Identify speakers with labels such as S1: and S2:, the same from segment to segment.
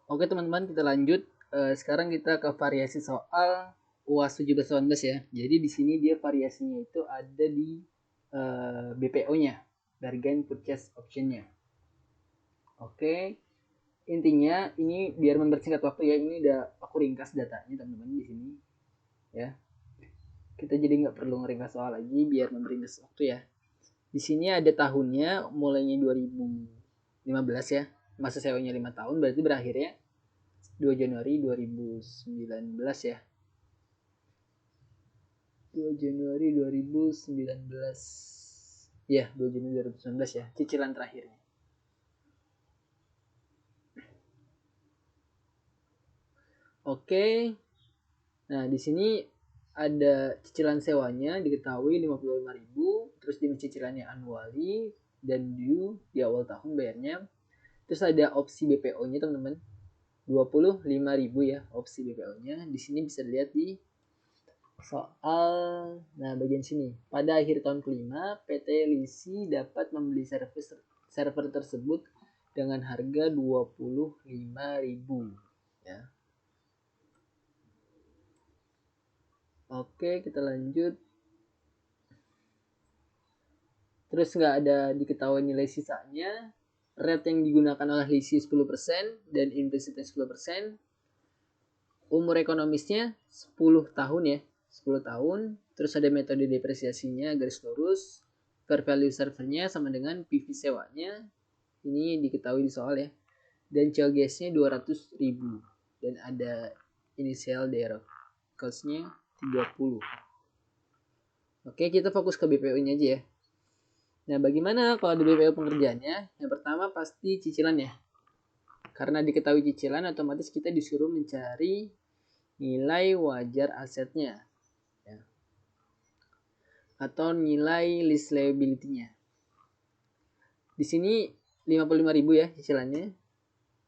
S1: Oke teman-teman, kita lanjut. Sekarang kita ke variasi soal UAS 17-18 ya. Jadi di sini dia variasinya itu ada di BPO-nya, bargain purchase option-nya. Oke, intinya ini biar mempersingkat waktu ya, ini udah aku ringkas datanya teman-teman di sini ya. Kita jadi nggak perlu ngeringkas soal lagi biar memperingkas waktu ya. Di sini ada tahunnya mulainya 2015 ya. Masa sewanya 5 tahun berarti berakhirnya 2 Januari 2019 ya. 2 Januari 2019. Ya, 2 Januari 2019 ya, cicilan terakhirnya. Oke. Nah, di sini ada cicilan sewanya diketahui 55.000, terus jenis cicilannya annually dan due di awal tahun bayarnya. Terus ada opsi BPO-nya, teman-teman. 25.000 ya opsi BPO-nya. Di sini bisa dilihat di soal, nah bagian sini. Pada akhir tahun kelima, PT Lisi dapat membeli server tersebut dengan harga 25.000 ya. Oke, kita lanjut. Terus nggak ada diketahui nilai sisanya. Rate yang digunakan oleh Lisi 10% dan investasinya 10%. Umur ekonomisnya 10 tahun ya. 10 tahun. Terus ada metode depresiasinya garis lurus. Fair value servernya sama dengan PV sewanya. Ini diketahui di soal ya. Dan COGS-nya 200.000. Dan ada initial direct cost-nya 30. Oke, kita fokus ke BPO-nya aja ya. Nah, bagaimana kalau di BPO pengerjaannya? Yang pertama pasti cicilan ya. Karena diketahui cicilan, otomatis kita disuruh mencari nilai wajar asetnya ya. Atau nilai lease liability-nya. Di sini 55.000 ya cicilannya.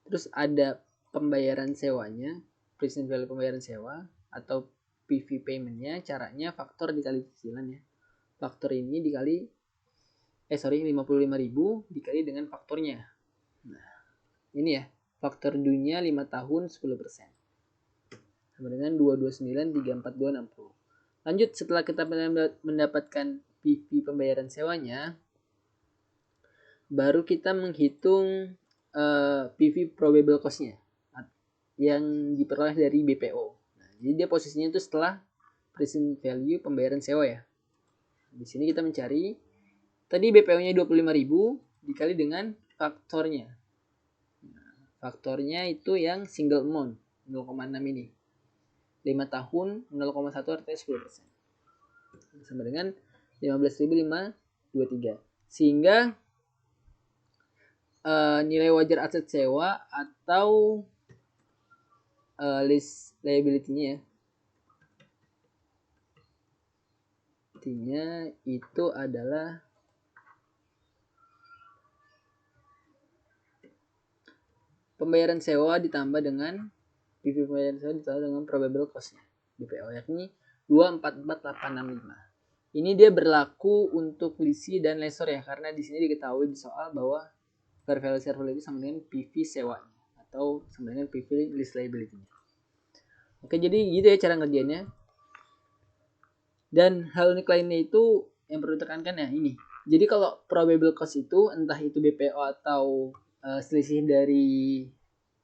S1: Terus ada pembayaran sewanya, present value pembayaran sewa atau PV payment-nya. Caranya faktor dikali cicilan ya. Faktor ini dikali 55.000 dikali dengan faktornya. Nah, ini ya, faktor dunia 5 tahun 10%. Sama dengan 229, 342, 60. Lanjut, setelah kita mendapatkan PV pembayaran sewanya, baru kita menghitung PV probable cost-nya yang diperoleh dari BPO. Nah, jadi dia posisinya itu setelah present value pembayaran sewa ya. Di sini kita mencari tadi BPO-nya 25.000 dikali dengan faktornya. Nah, faktornya itu yang single amount 0,6 ini. 5 tahun 0,1 artinya 10%. Sama dengan 15.523. Sehingga nilai wajar aset sewa atau lease liability-nya ya. Artinya itu adalah pembayaran sewa ditambah dengan PV pembayaran sewa ditambah dengan probable cost-nya BPO, yakni 244865. Ini dia berlaku untuk lisi dan lessor ya, karena di sini diketahui di soal bahwa fair value server itu sama dengan PV sewanya atau sama dengan PV lease liability-nya. Oke, jadi gitu ya cara ngerjainnya. Dan hal unik lainnya itu yang perlu ditekankan ya ini. Jadi kalau probable cost itu entah itu BPO atau selisih dari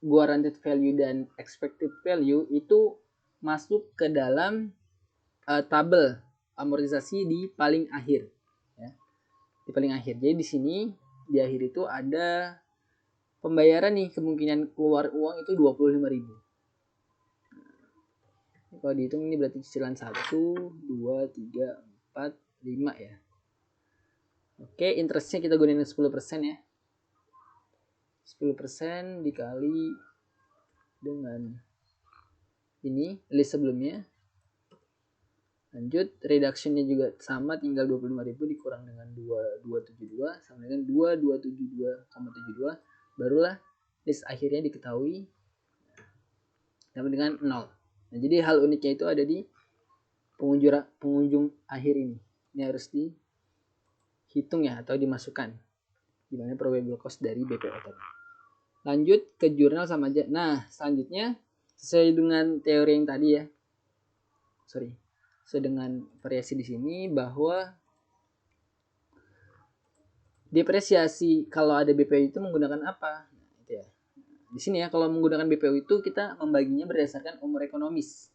S1: guaranteed value dan expected value itu masuk ke dalam tabel amortisasi di paling akhir ya. Di paling akhir. Jadi di sini di akhir itu ada pembayaran nih, kemungkinan keluar uang itu 25.000. Kalau dihitung ini berarti cicilan 1, 2, 3, 4, 5 ya. Oke, interestnya kita gunain 10% ya. 10% dikali dengan ini list sebelumnya. Lanjut, reductionnya juga sama, tinggal 25.000 dikurang dengan 2272 sama dengan 2272,72. Barulah list akhirnya diketahui sama dengan 0. Nah, jadi hal uniknya itu ada di pengunjung akhir ini. Ini harus dihitung ya atau dimasukkan. Gimana probable cost dari BPO tadi. Lanjut ke jurnal sama aja. Nah, selanjutnya sesuai dengan teori yang tadi ya. Sesuai dengan variasi di sini bahwa depresiasi kalau ada BPU itu menggunakan apa? Nah, itu ya. Di sini ya, kalau menggunakan BPU itu kita membaginya berdasarkan umur ekonomis.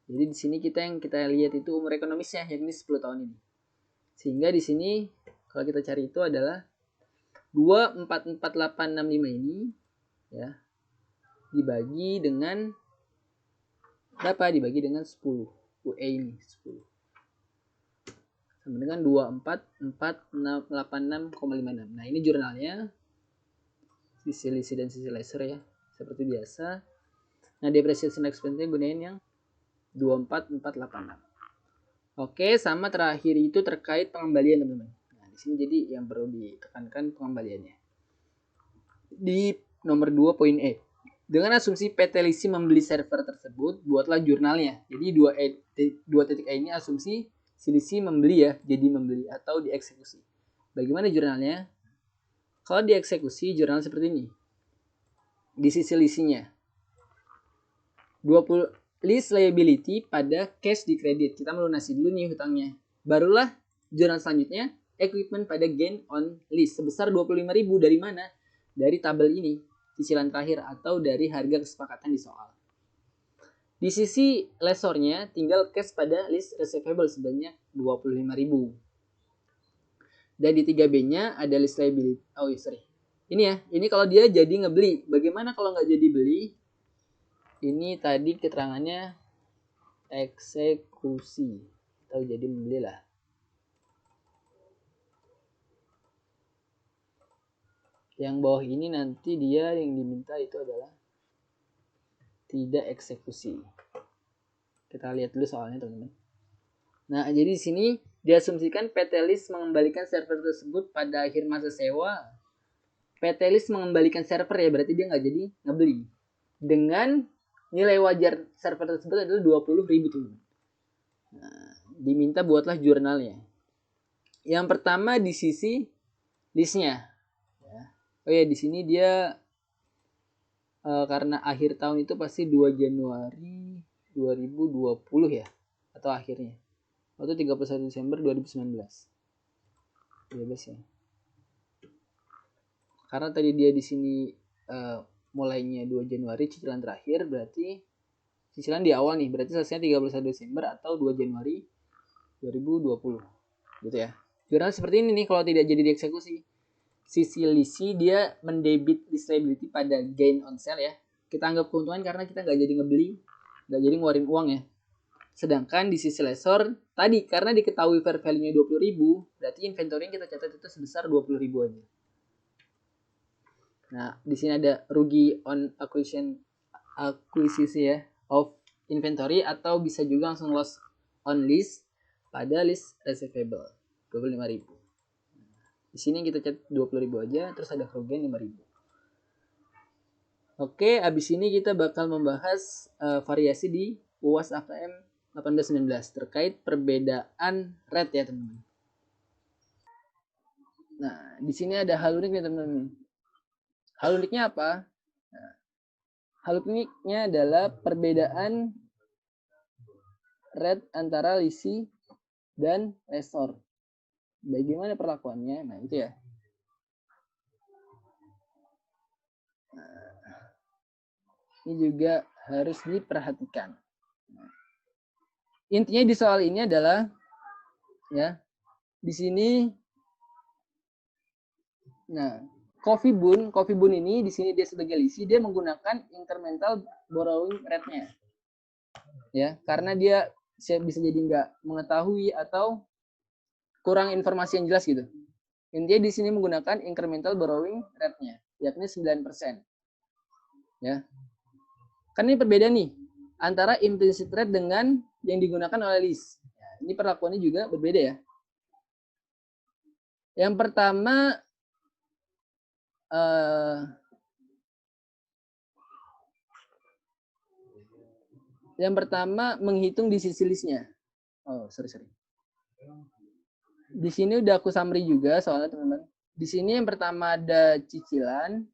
S1: Jadi di sini yang kita lihat itu umur ekonomisnya, yakni 10 tahun ini. Sehingga di sini kalau kita cari itu adalah 2, 4, 4, 8, 6, 5 ini ya dibagi dengan berapa? Dibagi dengan 10. UE ini 10. Sama dengan 24, 4, 8, 6,56. Nah, ini jurnalnya. Sisi lisi dan sisi laser ya. Seperti biasa. Nah, depreciation expense-nya gunain yang 24486. Oke, sama terakhir itu terkait pengembalian, teman-teman. Nah, di sini jadi yang perlu ditekankan pengembaliannya. Di nomor 2 poin E. Dengan asumsi PT Lisi membeli server tersebut, buatlah jurnalnya. Jadi 2.E ini asumsi si Lisi membeli ya, jadi membeli atau dieksekusi. Bagaimana jurnalnya? Kalau dieksekusi, jurnal seperti ini. Di sisi lisinya 20 list liability pada cash di kredit. Kita melunasi dulu nih hutangnya. Barulah jurnal selanjutnya equipment pada gain on lease sebesar 25.000 dari mana? Dari tabel ini, cicilan terakhir atau dari harga kesepakatan di soal. Di sisi lesornya tinggal cash pada list receivable sebanyak 25.000. Dan di 3B-nya ada list liability. Oh, sorry. Ini ya, ini kalau dia jadi ngebeli. Bagaimana kalau nggak jadi beli? Ini tadi keterangannya eksekusi atau jadi membeli lah. Yang bawah ini nanti dia yang diminta itu adalah tidak eksekusi. Kita lihat dulu soalnya, teman-teman. Nah, jadi di sini diasumsikan PT Lis mengembalikan server tersebut pada akhir masa sewa. PT Lis mengembalikan server ya, berarti dia nggak jadi ngebeli. Dengan nilai wajar server tersebut adalah 20.000, teman-teman. Nah, diminta buatlah jurnalnya. Yang pertama di sisi listnya. Oh ya, di sini dia karena akhir tahun itu pasti 2 Januari 2020 ya, atau akhirnya. Atau 31 Desember 2019. Bebas ya. Karena tadi dia di sini mulainya 2 Januari cicilan terakhir, berarti cicilan di awal nih, berarti selesai 31 Desember atau 2 Januari 2020. Gitu ya. Jurnal seperti ini nih kalau tidak jadi dieksekusi. Sisi lisi dia mendebit list liability pada gain on sale ya. Kita anggap keuntungan karena kita nggak jadi ngebeli, nggak jadi ngeluarin uang ya. Sedangkan di sisi lesor tadi karena diketahui fair value-nya 20.000, berarti inventory yang kita catat itu sebesar 20.000 aja. Nah, di sini ada rugi on akuisisi ya of inventory atau bisa juga langsung loss on lease pada list receivable 25.000. Di sini kita catat 20.000 aja, terus ada kerugian 5.000. Oke, abis ini kita bakal membahas variasi di UAS AKM 18-19 terkait perbedaan rate ya teman-teman. Nah, di sini ada hal unik nih teman-teman. Hal uniknya apa? Nah, hal uniknya adalah perbedaan rate antara lisi dan lesor. Bagaimana perlakuannya? Nah, itu ya. Ini juga harus diperhatikan. Intinya di soal ini adalah ya, di sini nah, Coffee Bun ini di sini dia sebagai lisi, dia menggunakan incremental borrowing rate-nya. Ya, karena dia bisa jadi nggak mengetahui atau kurang informasi yang jelas gitu. Intinya di sini menggunakan incremental borrowing rate-nya, yakni 9%. Ya. Kan ini perbedaan nih antara implicit rate dengan yang digunakan oleh list. Ya, ini perlakuannya juga berbeda ya. Yang pertama menghitung di sisi listnya. Oh, sorry. Di sini udah aku summary juga soalnya teman-teman. Di sini yang pertama ada cicilan,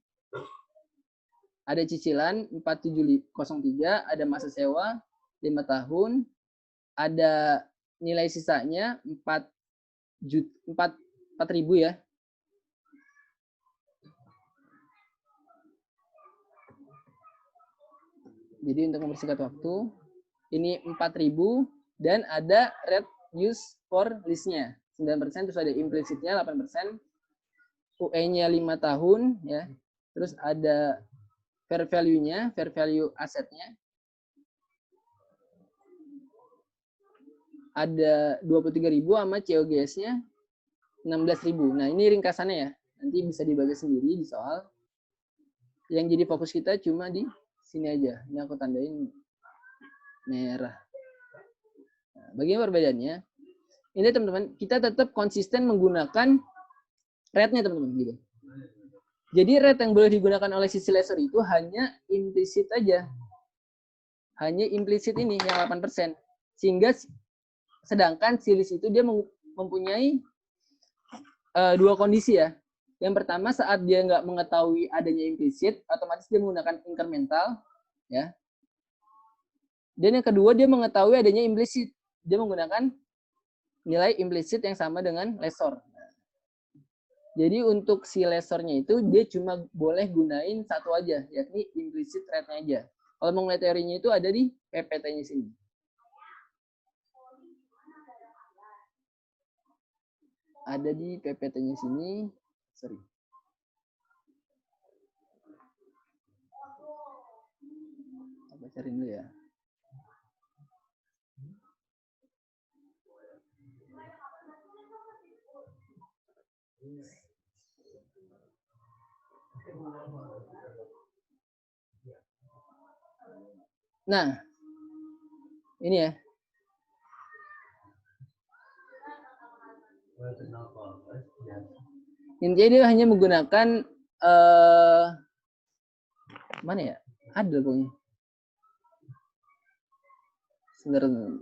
S1: Ada cicilan 4703, ada masa sewa 5 tahun, ada nilai sisanya 4.000 ya. Jadi untuk mempersingkat waktu, ini 4.000 dan ada rate use for lease-nya 9%, terus ada implicitnya 8%, UE-nya 5 tahun ya. Terus ada fair value-nya, fair value asetnya. Ada 23.000 sama COGS-nya 16.000. Nah, ini ringkasannya ya. Nanti bisa dibagi sendiri di soal. Yang jadi fokus kita cuma di sini aja. Ini aku tandain merah. Nah, bagaimana perbedaannya? Ini teman-teman, kita tetap konsisten menggunakan rate-nya teman-teman gitu. Jadi rate yang boleh digunakan oleh sisi lessor itu hanya implisit aja. Hanya implisit ini yang 8%. Sehingga sedangkan si lease itu dia mempunyai dua kondisi ya. Yang pertama saat dia nggak mengetahui adanya implisit, otomatis dia menggunakan incremental ya. Dan yang kedua dia mengetahui adanya implisit, dia menggunakan nilai implisit yang sama dengan lessor. Jadi untuk si lessornya itu dia cuma boleh gunain satu aja, yakni implicit rate-nya aja. Kalau mau ngeliat teorinya itu ada di PPT-nya sini. Ada di PPT-nya sini. Sorry. Apa cari dulu ya. Nah, ini ya. Intinya dia hanya menggunakan mana ya? Ada pokoknya. Sebenarnya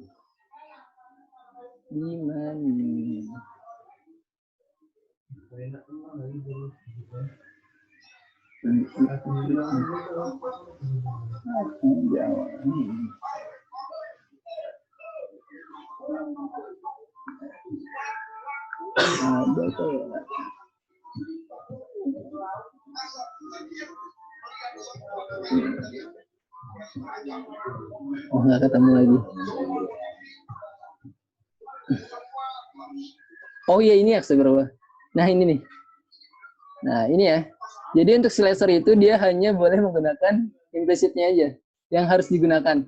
S1: di mana? Ada kayak oh nggak ketemu lagi. Oh iya ini astagfirullah. Nah ini nih. Nah ini ya. Jadi untuk si lessor itu dia hanya boleh menggunakan implicitnya aja yang harus digunakan.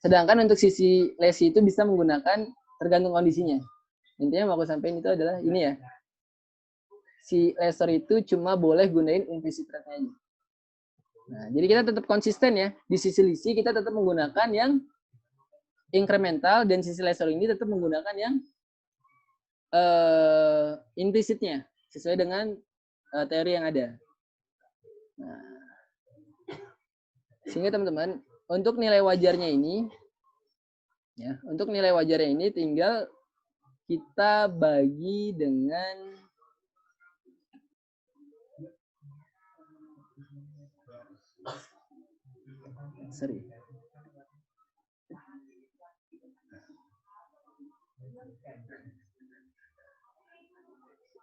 S1: Sedangkan untuk sisi lessee itu bisa menggunakan tergantung kondisinya. Intinya mau aku sampaikan itu adalah ini ya. Si lessor itu cuma boleh gunain implicit rate-nya aja. Nah, jadi kita tetap konsisten ya. Di sisi leasee kita tetap menggunakan yang incremental dan sisi lessor ini tetap menggunakan yang implicitnya sesuai dengan teori yang ada. Nah, sehingga teman-teman untuk nilai wajarnya ini ya, untuk nilai wajarnya ini tinggal kita bagi dengan sorry.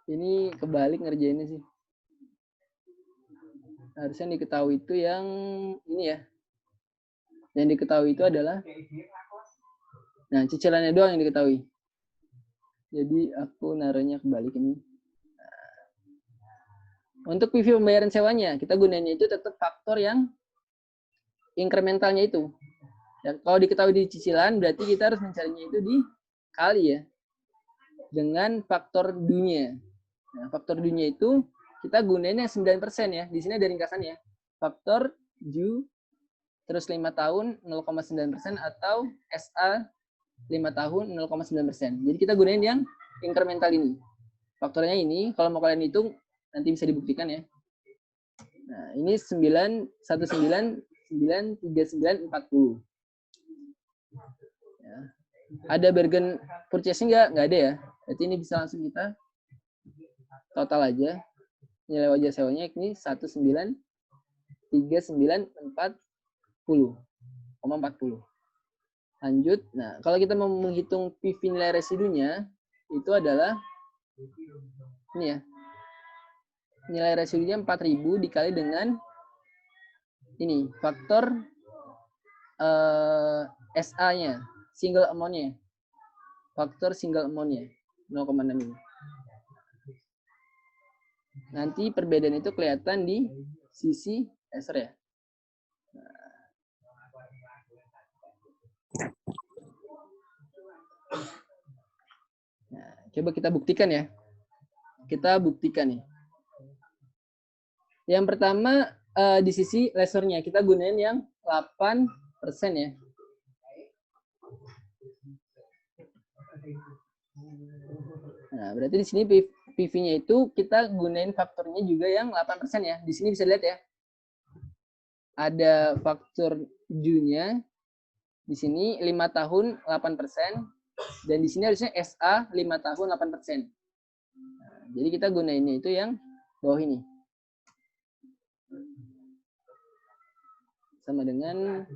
S1: Ini kebalik ngerjainnya sih. Harusnya diketahui itu yang ini ya. Yang diketahui itu adalah nah cicilannya doang yang diketahui. Jadi aku naruhnya kebalik ini. Nah, untuk PV pembayaran sewanya kita gunainnya itu tetap faktor yang incrementalnya itu. Ya, kalau diketahui di cicilan berarti kita harus mencarinya itu dikali ya dengan faktor dunia. Nah, faktor dunia itu kita gunain yang 9% ya. Di sini ada ringkasannya. Faktor U terus 5 tahun 0,9% atau SA 5 tahun 0,9%. Jadi kita gunain yang incremental ini. Faktornya ini kalau mau kalian hitung nanti bisa dibuktikan ya. Nah, ini 919,939,40. Ya. Ada bargain purchase nggak ada ya. Berarti ini bisa langsung kita total aja. nilai wajar sewanya ini 19394,40. Lanjut. Nah, kalau kita mau menghitung PV nilai residunya, itu adalah ini ya. Nilai residunya 4000 dikali dengan ini, faktor SA-nya, single amount-nya. Faktor single amount-nya, 0,6 ini. Nanti perbedaan itu kelihatan di sisi laser ya. Nah, coba kita buktikan ya. Kita buktikan nih. Yang pertama di sisi lasernya kita gunain yang 8% ya. Nah, berarti di sini PV-nya itu kita gunain faktornya juga yang 8% ya. Di sini bisa lihat ya. Ada faktor Ju-nya. Di sini 5 tahun 8%. Dan di sini harusnya SA 5 tahun 8%. Nah, jadi kita gunainnya itu yang bawah ini. Sama dengan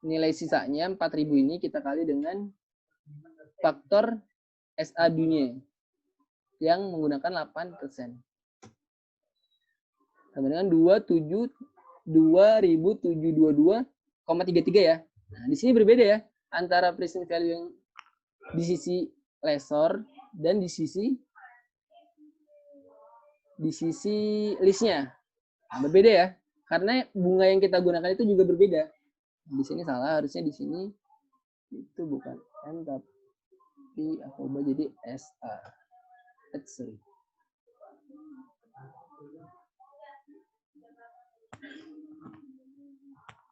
S1: nilai sisanya 4000 ini kita kali dengan faktor SA dunia yang menggunakan 8%. Sama dengan 2722,33 ya. Nah, di sini berbeda ya antara present value yang di sisi lesor dan di sisi listnya. Nah, berbeda ya. Karena bunga yang kita gunakan itu juga berbeda. Di sini salah, harusnya di sini itu bukan M tapi aku ubah jadi SA. Sorry.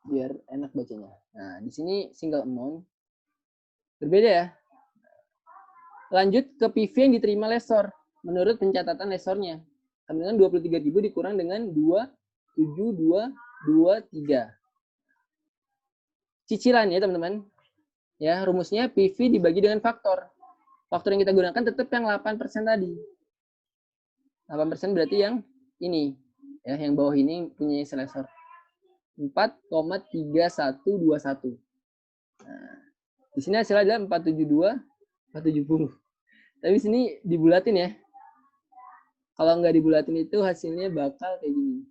S1: Biar enak bacanya. Nah, di sini single amount. Berbeda ya. Lanjut ke PV yang diterima lesor menurut pencatatan lesornya. Sama dengan 23.000 dikurang dengan 27223. Cicilan ya teman-teman. Ya, rumusnya PV dibagi dengan faktor. Faktor yang kita gunakan tetap yang 8% tadi. 8% berarti yang ini. Ya, yang bawah ini punya lesor. 4,3121. Nah, di sini hasilnya adalah 470. Tapi sini dibulatin ya. Kalau nggak dibulatin itu hasilnya bakal kayak gini.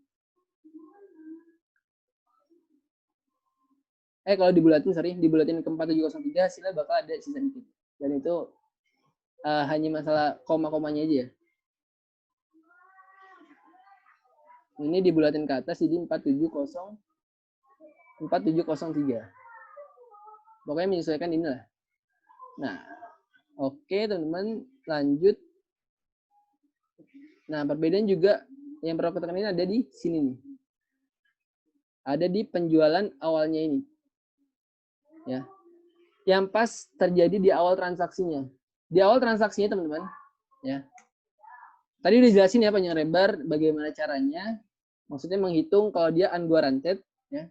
S1: Kalau dibulatin ke 4703 hasilnya bakal ada sisa dikit. Dan itu hanya masalah koma-komanya aja ya. Ini dibulatin ke atas jadi 4703. Pokoknya menyesuaikan ini lah. Nah, oke teman-teman, lanjut. Nah, perbedaan juga yang perlu kita tekan ini ada di sini nih. Ada di penjualan awalnya ini. Ya. Yang pas terjadi di awal transaksinya. Di awal transaksinya teman-teman, ya. Tadi udah jelasin ya panjang lebar bagaimana caranya. Maksudnya menghitung kalau dia unguaranted, ya.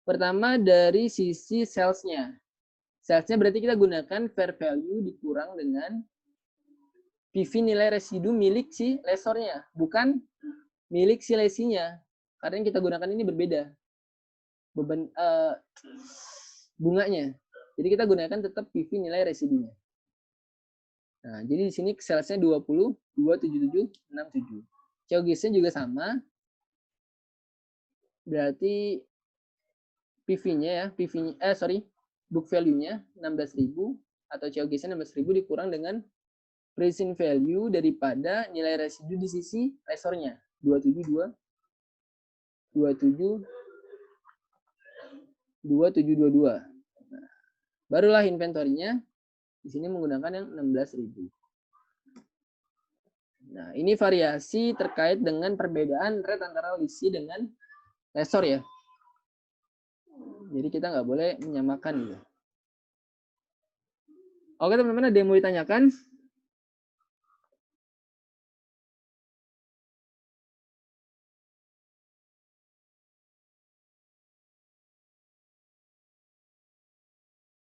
S1: Pertama dari sisi sales-nya. Sales-nya berarti kita gunakan fair value dikurang dengan PV nilai residu milik si lesornya, bukan milik si lesinya. Karena yang kita gunakan ini berbeda. Beban bunganya. Jadi kita gunakan tetap PV nilai residunya. Nah, jadi di sini salesnya 20, 27767. COGS-nya juga sama. Berarti PV-nya ya, book value-nya 16.000 atau COGS-nya 16.000 dikurang dengan present value daripada nilai residu di sisi lesornya 2722. Nah, barulah inventory-nya di sini menggunakan yang 16.000. Nah, ini variasi terkait dengan perbedaan rate antara lisi dengan lesor ya. Jadi kita nggak boleh menyamakan gitu. Oke teman-teman, ada yang mau ditanyakan?